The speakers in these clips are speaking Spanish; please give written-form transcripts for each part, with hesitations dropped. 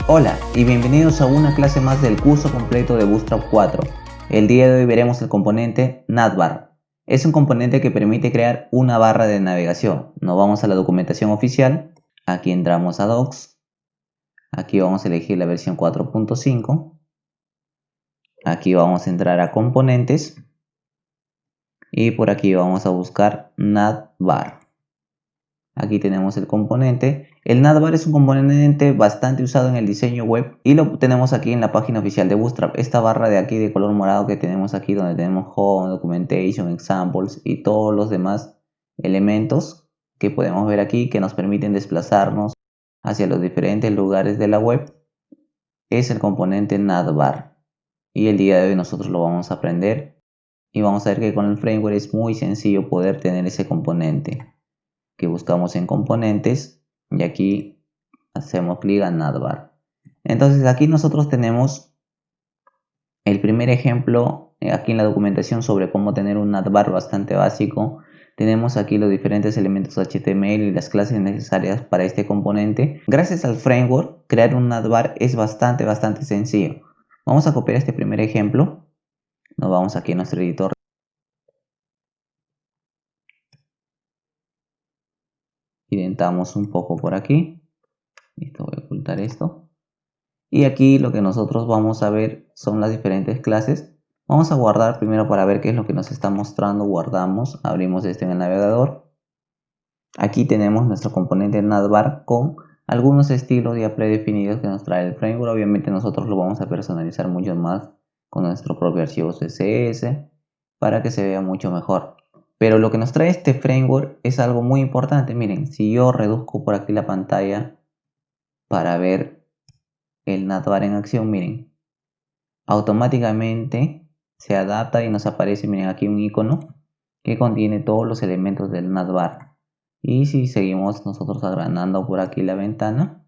Hola y bienvenidos a una clase más del curso completo de Bootstrap 4. El día de hoy veremos el componente Navbar. Es un componente que permite crear una barra de navegación. Nos vamos a la documentación oficial. Aquí entramos a Docs. Aquí vamos a elegir la versión 4.5. Aquí vamos a entrar a componentes. Y por aquí vamos a buscar Navbar. Aquí tenemos el componente. El Navbar es un componente bastante usado en el diseño web y lo tenemos aquí en la página oficial de Bootstrap. Esta barra de aquí de color morado que tenemos aquí, donde tenemos Home, Documentation, Examples y todos los demás elementos que podemos ver aquí, que nos permiten desplazarnos hacia los diferentes lugares de la web, es el componente Navbar. Y el día de hoy nosotros lo vamos a aprender y vamos a ver que con el framework es muy sencillo poder tener ese componente, que buscamos en componentes y aquí hacemos clic a Navbar. Entonces aquí nosotros tenemos el primer ejemplo aquí en la documentación sobre cómo tener un Navbar bastante básico. Tenemos aquí los diferentes elementos HTML y las clases necesarias para este componente. Gracias al framework, crear un Navbar es bastante sencillo. Vamos a copiar este primer ejemplo. Nos vamos aquí a nuestro editor. Indentamos un poco por aquí. Listo, voy a ocultar esto. Y aquí lo que nosotros vamos a ver son las diferentes clases. Vamos a guardar primero para ver qué es lo que nos está mostrando. Guardamos, abrimos este en el navegador. Aquí tenemos nuestro componente Navbar con algunos estilos ya predefinidos que nos trae el framework. Obviamente nosotros lo vamos a personalizar mucho más con nuestro propio archivo CSS para que se vea mucho mejor. Pero lo que nos trae este framework es algo muy importante. Miren, si yo reduzco por aquí la pantalla para ver el Navbar en acción, miren, automáticamente se adapta y nos aparece, miren, aquí un icono que contiene todos los elementos del Navbar. Y si seguimos nosotros agrandando por aquí la ventana,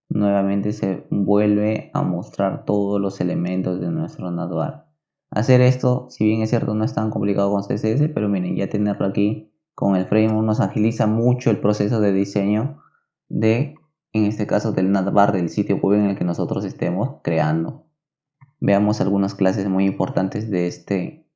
nuevamente se vuelve a mostrar todos los elementos de nuestro Navbar. Hacer esto, si bien es cierto, no es tan complicado con CSS, pero miren, ya tenerlo aquí con el framework nos agiliza mucho el proceso de diseño de, en este caso, del Navbar del sitio web en el que nosotros estemos creando. Veamos algunas clases muy importantes de este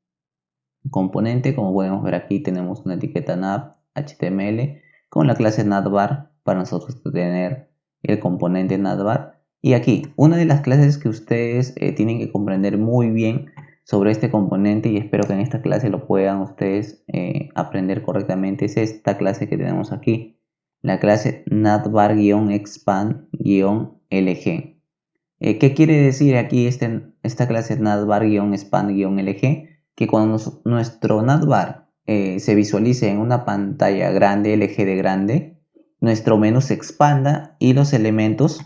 componente. Como podemos ver aquí tenemos una etiqueta nav HTML con la clase Navbar para nosotros tener el componente Navbar. Y aquí una de las clases que ustedes tienen que comprender muy bien sobre este componente, y espero que en esta clase lo puedan ustedes aprender correctamente, es esta clase que tenemos aquí, la clase Navbar-expand-lg. ¿Qué quiere decir aquí esta clase Navbar-expand-lg? Que cuando nuestro Navbar se visualice en una pantalla grande, LG de grande, nuestro menú se expanda y los elementos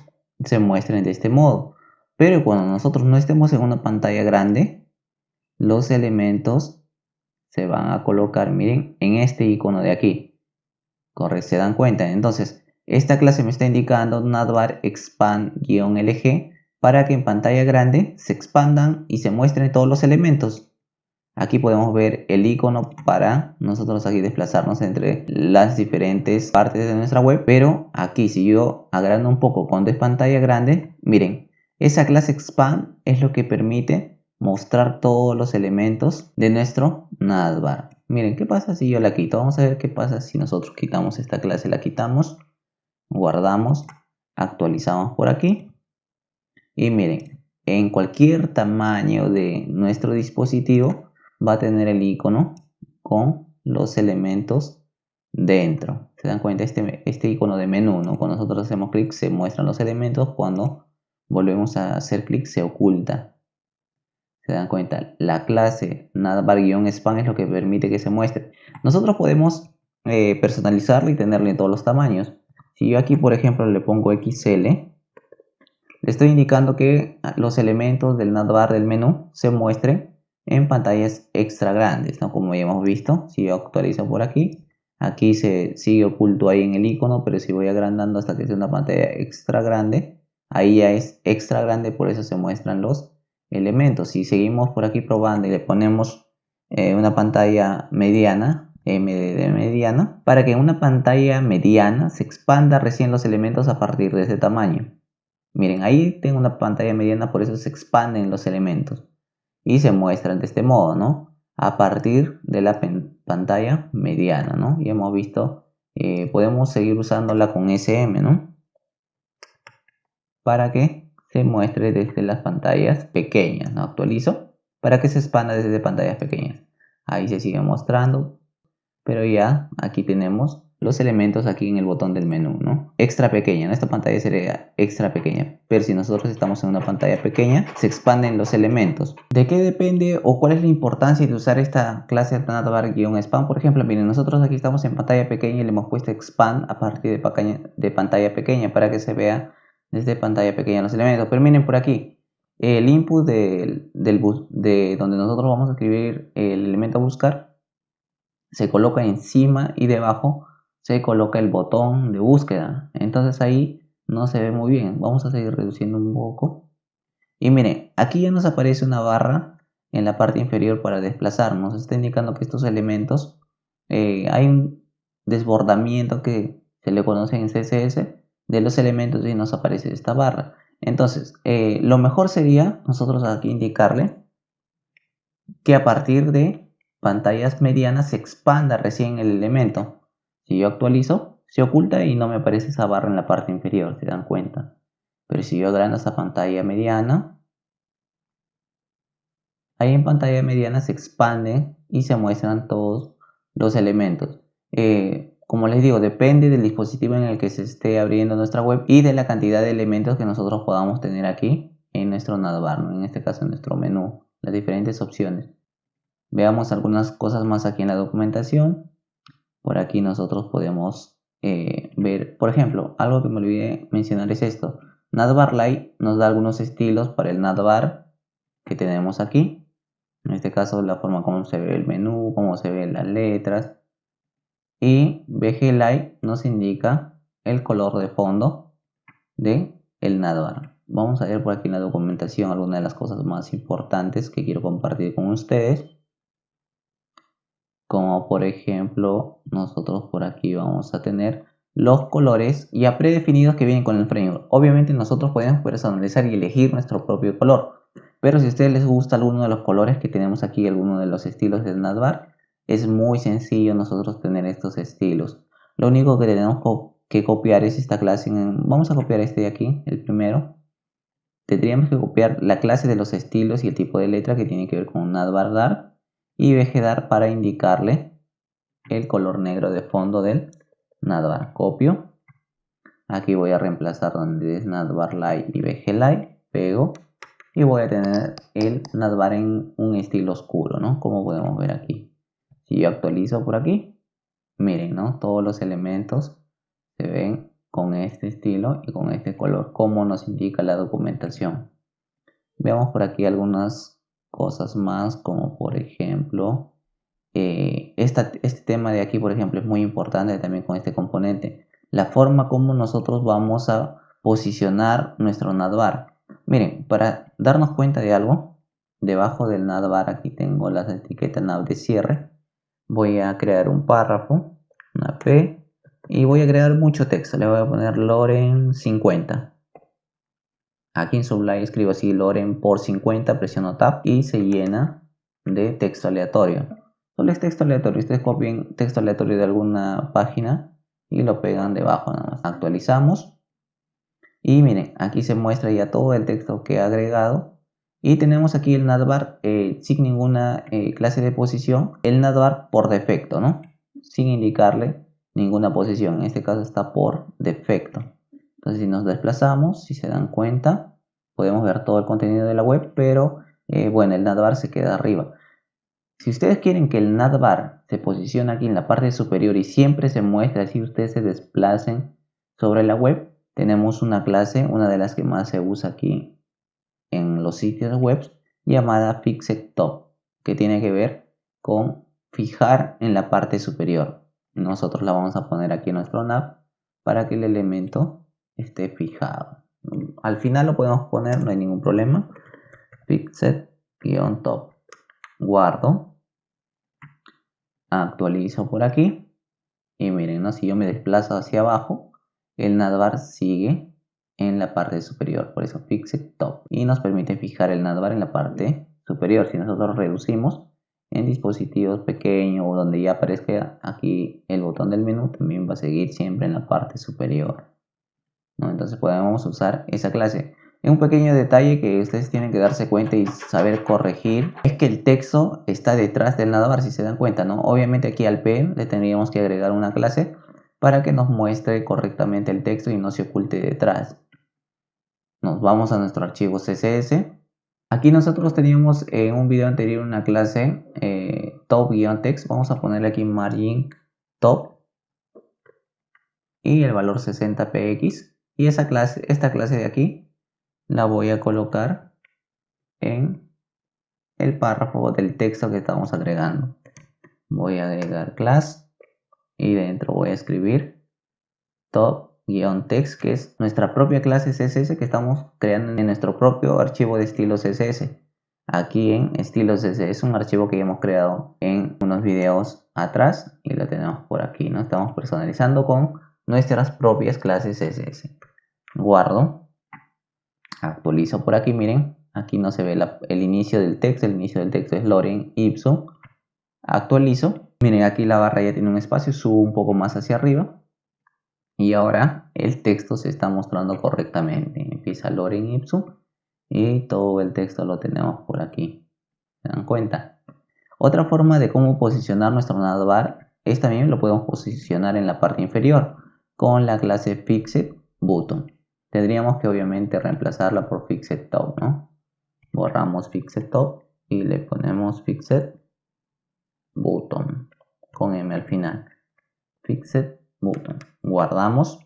se muestren de este modo. Pero cuando nosotros no estemos en una pantalla grande, los elementos se van a colocar, miren, en este icono de aquí. Correcto, ¿se dan cuenta? Entonces, esta clase me está indicando Navbar expand-lg para que en pantalla grande se expandan y se muestren todos los elementos. Aquí podemos ver el icono para nosotros aquí desplazarnos entre las diferentes partes de nuestra web. Pero aquí, si yo agrando un poco cuando es pantalla grande, miren, esa clase expand es lo que permite mostrar todos los elementos de nuestro Navbar. Miren, ¿qué pasa si yo la quito? Vamos a ver qué pasa si nosotros quitamos esta clase. La quitamos, guardamos, actualizamos por aquí. Y miren, en cualquier tamaño de nuestro dispositivo va a tener el icono con los elementos dentro. ¿Se dan cuenta? Este icono de menú, ¿no? Cuando nosotros hacemos clic se muestran los elementos. Cuando volvemos a hacer clic se oculta. ¿Se dan cuenta? La clase Navbar-expand es lo que permite que se muestre. Nosotros podemos personalizarlo y tenerlo en todos los tamaños. Si yo aquí, por ejemplo, le pongo XL, le estoy indicando que los elementos del Navbar del menú se muestren en pantallas extra grandes, ¿no? Como ya hemos visto, si yo actualizo por aquí, aquí se sigue oculto ahí en el icono, pero si voy agrandando hasta que sea una pantalla extra grande, ahí ya es extra grande, por eso se muestran los elementos. Si seguimos por aquí probando y le ponemos una pantalla mediana, M de mediana, para que en una pantalla mediana se expanda recién los elementos a partir de ese tamaño. Miren, ahí tengo una pantalla mediana, por eso se expanden los elementos y se muestran de este modo, ¿no? A partir de la pantalla mediana, ¿no? Y hemos visto, podemos seguir usándola con SM, ¿no? Para que se muestre desde las pantallas pequeñas, ¿no? Actualizo para que se expanda desde pantallas pequeñas. Ahí se sigue mostrando, pero ya aquí tenemos los elementos aquí en el botón del menú, ¿no? Extra pequeña, ¿no? Esta pantalla sería extra pequeña, pero si nosotros estamos en una pantalla pequeña, se expanden los elementos. ¿De qué depende o cuál es la importancia de usar esta clase navbar-span? Por ejemplo, miren, nosotros aquí estamos en pantalla pequeña y le hemos puesto expand a partir de pantalla pequeña para que se vea desde pantalla pequeña los elementos. Pero miren por aquí, el input de donde nosotros vamos a escribir el elemento a buscar se coloca encima y debajo se coloca el botón de búsqueda. Entonces ahí no se ve muy bien. Vamos a seguir reduciendo un poco. Y miren, aquí ya nos aparece una barra en la parte inferior para desplazarnos. Está indicando que estos elementos hay un desbordamiento que se le conoce en CSS de los elementos y nos aparece esta barra. Entonces, lo mejor sería nosotros aquí indicarle que a partir de pantallas medianas se expanda recién el elemento. Si yo actualizo, se oculta y no me aparece esa barra en la parte inferior, se dan cuenta. Pero si yo agrando esa pantalla mediana, ahí en pantalla mediana se expande y se muestran todos los elementos. Como les digo, depende del dispositivo en el que se esté abriendo nuestra web y de la cantidad de elementos que nosotros podamos tener aquí en nuestro navbar, ¿no? En este caso en nuestro menú, las diferentes opciones. Veamos algunas cosas más aquí en la documentación. Por aquí nosotros podemos ver, por ejemplo, algo que me olvidé mencionar es esto. Navbar Lite nos da algunos estilos para el navbar que tenemos aquí. En este caso la forma como se ve el menú, cómo se ven las letras. Y BG Lite nos indica el color de fondo de el navbar. Vamos a ver por aquí en la documentación algunas de las cosas más importantes que quiero compartir con ustedes. Como por ejemplo, nosotros por aquí vamos a tener los colores ya predefinidos que vienen con el framework. Obviamente nosotros podemos personalizar y elegir nuestro propio color, pero si a ustedes les gusta alguno de los colores que tenemos aquí, alguno de los estilos del navbar, es muy sencillo nosotros tener estos estilos. Lo único que tenemos que copiar es esta clase. Vamos a copiar este de aquí, el primero. Tendríamos que copiar la clase de los estilos y el tipo de letra que tiene que ver con navbar dark y VGDAR para indicarle el color negro de fondo del navbar. Copio. Aquí voy a reemplazar donde es navbar light y VG light. Pego. Y voy a tener el navbar en un estilo oscuro, ¿no? Como podemos ver aquí. Si yo actualizo por aquí, miren, ¿no? Todos los elementos se ven con este estilo y con este color, como nos indica la documentación. Veamos por aquí algunas cosas más, como por ejemplo, este tema de aquí, por ejemplo, es muy importante también con este componente. La forma como nosotros vamos a posicionar nuestro navbar. Miren, para darnos cuenta de algo, debajo del navbar aquí tengo las etiquetas nav de cierre. Voy a crear un párrafo, una P, y voy a crear mucho texto. Le voy a poner Loren 50. Aquí en Sublime escribo así Loren por 50, presiono Tab y se llena de texto aleatorio. Solo es texto aleatorio. Ustedes copian texto aleatorio de alguna página y lo pegan debajo nada más. Actualizamos y miren, aquí se muestra ya todo el texto que he agregado. Y tenemos aquí el navbar sin ninguna clase de posición. El navbar por defecto, ¿no? Sin indicarle ninguna posición. En este caso está por defecto. Entonces si nos desplazamos, si se dan cuenta, podemos ver todo el contenido de la web, pero bueno, el navbar se queda arriba. Si ustedes quieren que el navbar se posicione aquí en la parte superior y siempre se muestre así ustedes se desplacen sobre la web, tenemos una clase, una de las que más se usa aquí en los sitios web, llamada Fixed Top, que tiene que ver con fijar en la parte superior. Nosotros la vamos a poner aquí en nuestro nav para que el elemento esté fijado. Al final lo podemos poner, no hay ningún problema. Fixed-top. Guardo. Actualizo por aquí. Y miren, ¿no? Si yo me desplazo hacia abajo, el navbar sigue en la parte superior, por eso Fixed Top, y nos permite fijar el navbar en la parte superior. Si nosotros reducimos en dispositivos pequeños o donde ya aparezca aquí el botón del menú, también va a seguir siempre en la parte superior, ¿no? Entonces podemos usar esa clase. Un pequeño detalle que ustedes tienen que darse cuenta y saber corregir es que el texto está detrás del navbar, si se dan cuenta, ¿no? Obviamente aquí al PM le tendríamos que agregar una clase para que nos muestre correctamente el texto y no se oculte detrás. Nos vamos a nuestro archivo CSS. Aquí nosotros teníamos en un video anterior una clase top-text. Vamos a ponerle aquí margin top y el valor 60px. Y esta clase de aquí la voy a colocar en el párrafo del texto que estamos agregando. Voy a agregar class y dentro voy a escribir top-text, que es nuestra propia clase CSS que estamos creando en nuestro propio archivo de estilo CSS. Aquí en estilo CSS es un archivo que ya hemos creado en unos videos atrás y lo tenemos por aquí, ¿no? Estamos personalizando con nuestras propias clases CSS. Guardo, actualizo por aquí, miren, aquí no se ve el inicio del texto. El inicio del texto es lorem ipsum. Actualizo, miren, aquí la barra ya tiene un espacio, subo un poco más hacia arriba y ahora el texto se está mostrando correctamente. Empieza lorem ipsum y todo el texto lo tenemos por aquí. ¿Se dan cuenta? Otra forma de cómo posicionar nuestro navbar es también lo podemos posicionar en la parte inferior con la clase Fixed Button. Tendríamos que obviamente reemplazarla por Fixed Top, ¿no? Borramos Fixed Top y le ponemos Fixed Button con M al final. Fixed Button. Guardamos,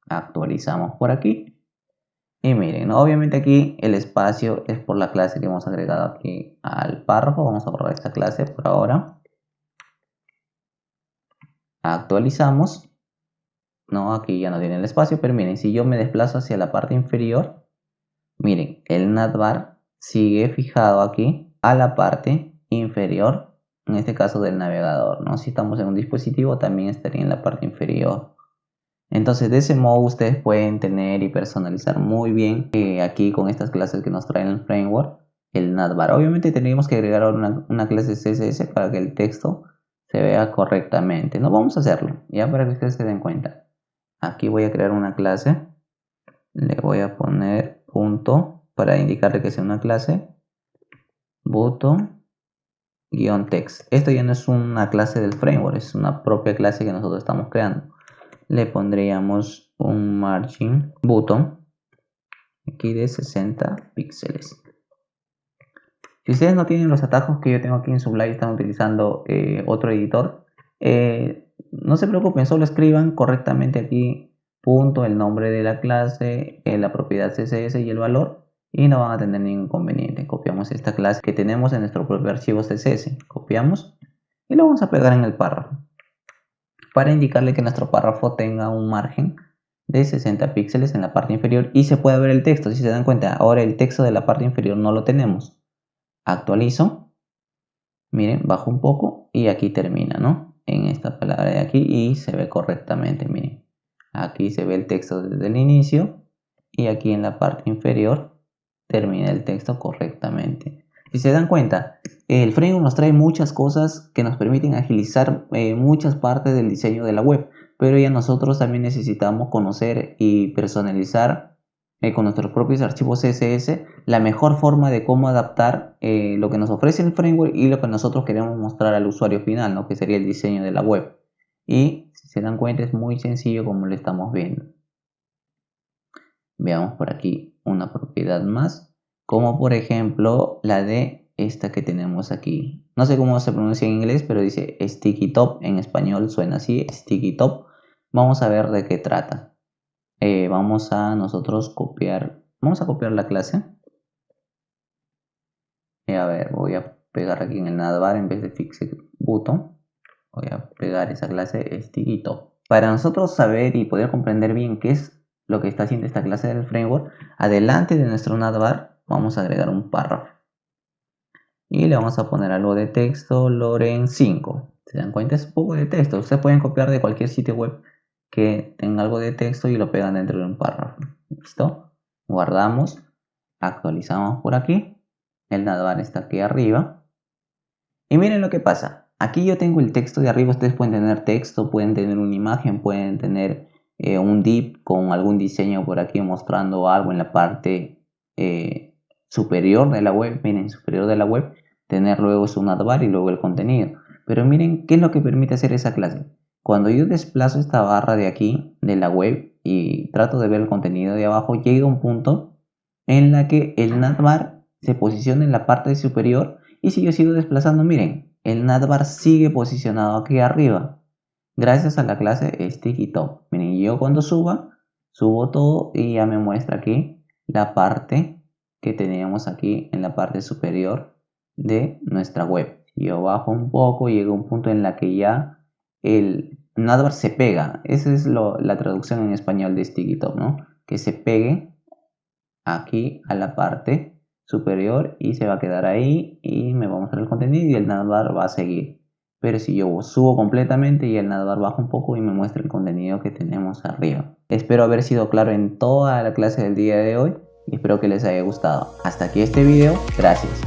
actualizamos por aquí. Y miren, ¿no? Obviamente aquí el espacio es por la clase que hemos agregado aquí al párrafo. Vamos a borrar esta clase por ahora. Actualizamos. No, aquí ya no tiene el espacio, pero miren, si yo me desplazo hacia la parte inferior, miren, el navbar sigue fijado aquí a la parte inferior, en este caso del navegador, ¿no? Si estamos en un dispositivo, también estaría en la parte inferior. Entonces, de ese modo ustedes pueden tener y personalizar muy bien aquí con estas clases que nos traen el framework, el navbar. Obviamente tendríamos que agregar una clase CSS para que el texto se vea correctamente. No vamos a hacerlo, ya para que ustedes se den cuenta. Aquí voy a crear una clase, le voy a poner punto para indicarle que sea una clase, button-text. Esto ya no es una clase del framework, es una propia clase que nosotros estamos creando. Le pondríamos un margin button aquí de 60 píxeles. Si ustedes no tienen los atajos que yo tengo aquí en Sublime, están utilizando otro editor, no se preocupen, solo escriban correctamente aquí punto, el nombre de la clase, la propiedad CSS y el valor, y no van a tener ningún inconveniente. Copiamos esta clase que tenemos en nuestro propio archivo CSS, copiamos y lo vamos a pegar en el párrafo para indicarle que nuestro párrafo tenga un margen de 60 píxeles en la parte inferior y se puede ver el texto. Si se dan cuenta, ahora el texto de la parte inferior no lo tenemos. Actualizo, miren, bajo un poco y aquí termina, ¿no? En esta palabra de aquí y se ve correctamente, miren. Aquí se ve el texto desde el inicio y aquí en la parte inferior termina el texto correctamente. Si se dan cuenta, el framework nos trae muchas cosas que nos permiten agilizar muchas partes del diseño de la web, pero ya nosotros también necesitamos conocer y personalizar con nuestros propios archivos CSS la mejor forma de cómo adaptar lo que nos ofrece el framework y lo que nosotros queremos mostrar al usuario final, ¿no? Que sería el diseño de la web. Y si se dan cuenta es muy sencillo como lo estamos viendo. Veamos por aquí una propiedad más, como por ejemplo la de esta que tenemos aquí. No sé cómo se pronuncia en inglés, pero dice Sticky Top. En español suena así, Sticky Top. Vamos a ver de qué trata. Vamos a copiar la clase. A ver, voy a pegar aquí en el navbar en vez de Fixed Button. Voy a pegar esa clase Sticky Top. Para nosotros saber y poder comprender bien qué es lo que está haciendo esta clase del framework, adelante de nuestro navbar vamos a agregar un párrafo. Y le vamos a poner algo de texto, lorem 5. ¿Se dan cuenta? Es un poco de texto. Ustedes pueden copiar de cualquier sitio web que tenga algo de texto y lo pegan dentro de un párrafo. ¿Listo? Guardamos, actualizamos por aquí. El navbar está aquí arriba. Y miren lo que pasa. Aquí yo tengo el texto de arriba. Ustedes pueden tener texto, pueden tener una imagen, pueden tener un div con algún diseño por aquí mostrando algo en la parte superior de la web. Miren, superior de la web. Tener luego su navbar y luego el contenido. Pero miren qué es lo que permite hacer esa clase. Cuando yo desplazo esta barra de aquí de la web y trato de ver el contenido de abajo, llega un punto en la que el navbar se posiciona en la parte superior. Y si yo sigo desplazando, miren, el navbar sigue posicionado aquí arriba. Gracias a la clase Sticky Top. Miren, yo cuando subo todo y ya me muestra aquí la parte que teníamos aquí en la parte superior de nuestra web. Si yo bajo un poco, llega un punto en la que ya el navbar se pega. Esa es la traducción en español de Sticky Top, ¿no? Que se pegue aquí a la parte superior y se va a quedar ahí y me va a mostrar el contenido y el navbar va a seguir. Pero si yo subo completamente y el navbar baja un poco y me muestra el contenido que tenemos arriba. Espero haber sido claro en toda la clase del día de hoy y espero que les haya gustado. Hasta aquí este video. Gracias.